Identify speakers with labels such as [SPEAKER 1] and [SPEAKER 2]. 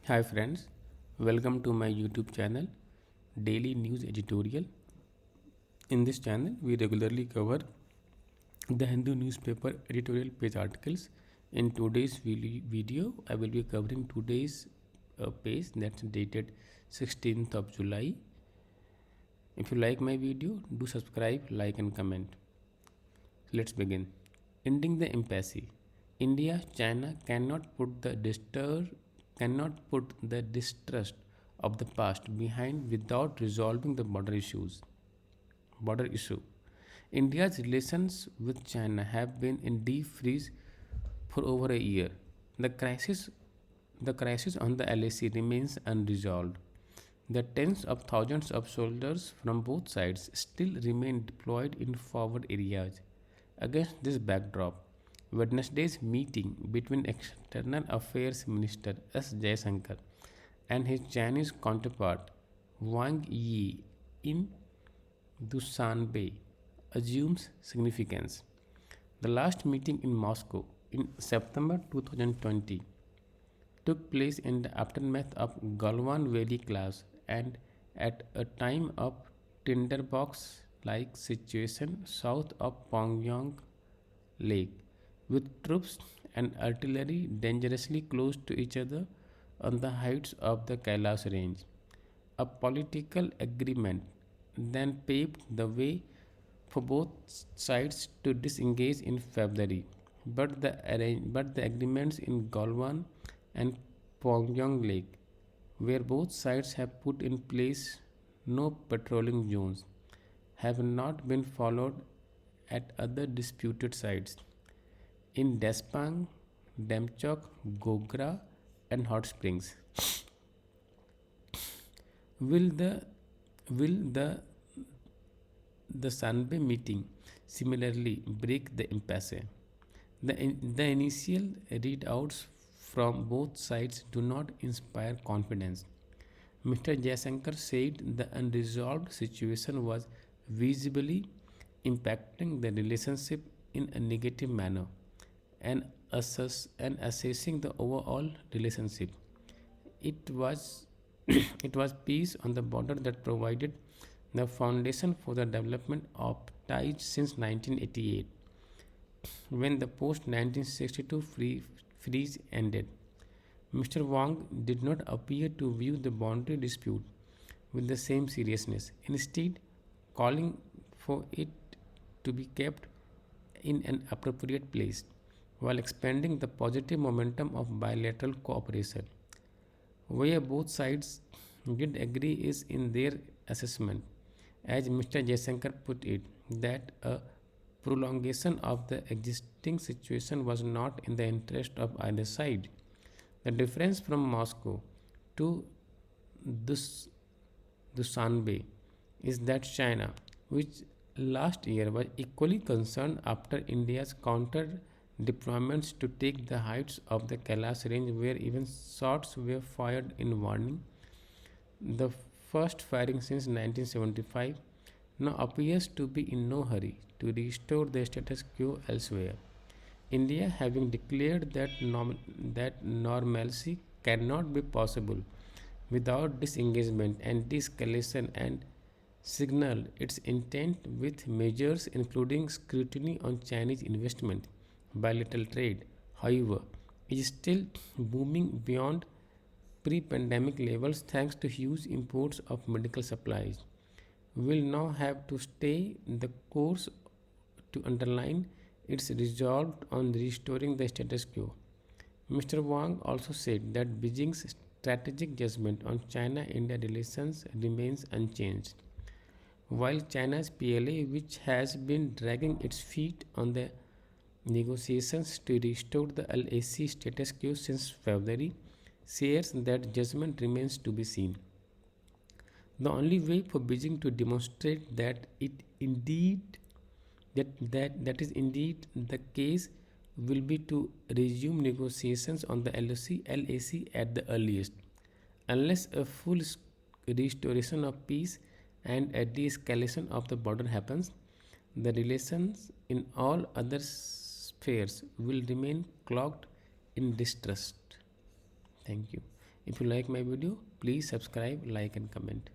[SPEAKER 1] Hi friends, welcome to my YouTube channel Daily News Editorial. In this channel, we regularly cover the Hindu newspaper editorial page articles. In today's video, I will be covering today's page that's dated 16th of July. If you like my video, do subscribe, like, and comment. Let's begin. Ending the impasse. India China cannot put the distrust of the past behind without resolving the border issue. India's relations with China have been in deep freeze for over a year. The crisis the crisis on the LAC remains unresolved. The tens of thousands of soldiers from both sides still remain deployed in forward areas. Against this backdrop, Wednesday's meeting between External Affairs Minister S. Jaishankar and his Chinese counterpart Wang Yi in Dushanbe assumes significance. The last meeting in Moscow in September 2020 took place in the aftermath of Galwan Valley clash and at a time of tinderbox like situation south of Pyongyang Lake, with troops and artillery dangerously close to each other on the heights of the Kailash range. A political agreement then paved the way for both sides to disengage in February, but the agreements in Galwan and Pyongyang Lake, where both sides have put in place no patrolling zones, have not been followed at other disputed sites in Despang, Demchok, Gogra, and Hot Springs. Will the will the Sanbe meeting similarly break the impasse? The initial readouts from both sides do not inspire confidence. Mr. Jaishankar said the unresolved situation was visibly impacting the relationship in a negative manner and, assessing the overall relationship. It was it was peace on the border that provided the foundation for the development of ties since 1988, when the post 1962 freeze ended. Mr. Wang did not appear to view the boundary dispute with the same seriousness, instead, calling for it to be kept in an appropriate place while expanding the positive momentum of bilateral cooperation. Where both sides did agree is in their assessment, as Mr. Jaishankar put it, that a prolongation of the existing situation was not in the interest of either side. The difference from Moscow to Dus- Dushanbe is that China, which last year was equally concerned after India's counter deployments to take the heights of the Kailash range, where even shots were fired in warning, the first firing since 1975, now appears to be in no hurry to restore the status quo elsewhere. India, having declared that normalcy cannot be possible without disengagement and de-escalation, and signaled its intent with measures including scrutiny on Chinese investment. Bilateral trade, however, is still booming beyond pre-pandemic levels thanks to huge imports of medical supplies. Will now have to stay the course to underline its resolve on restoring the status quo. Mr. Wang also said that Beijing's strategic judgment on China India relations remains unchanged. While China's PLA, which has been dragging its feet on the negotiations to restore the LAC status quo since February, shares that judgment remains to be seen. The only way for Beijing to demonstrate that is indeed the case will be to resume negotiations on the LAC at the earliest. Unless a full restoration of peace and a de-escalation of the border happens, the relations in all other spheres will remain clogged in distrust. Thank you. If you like my video, please subscribe, like, and comment.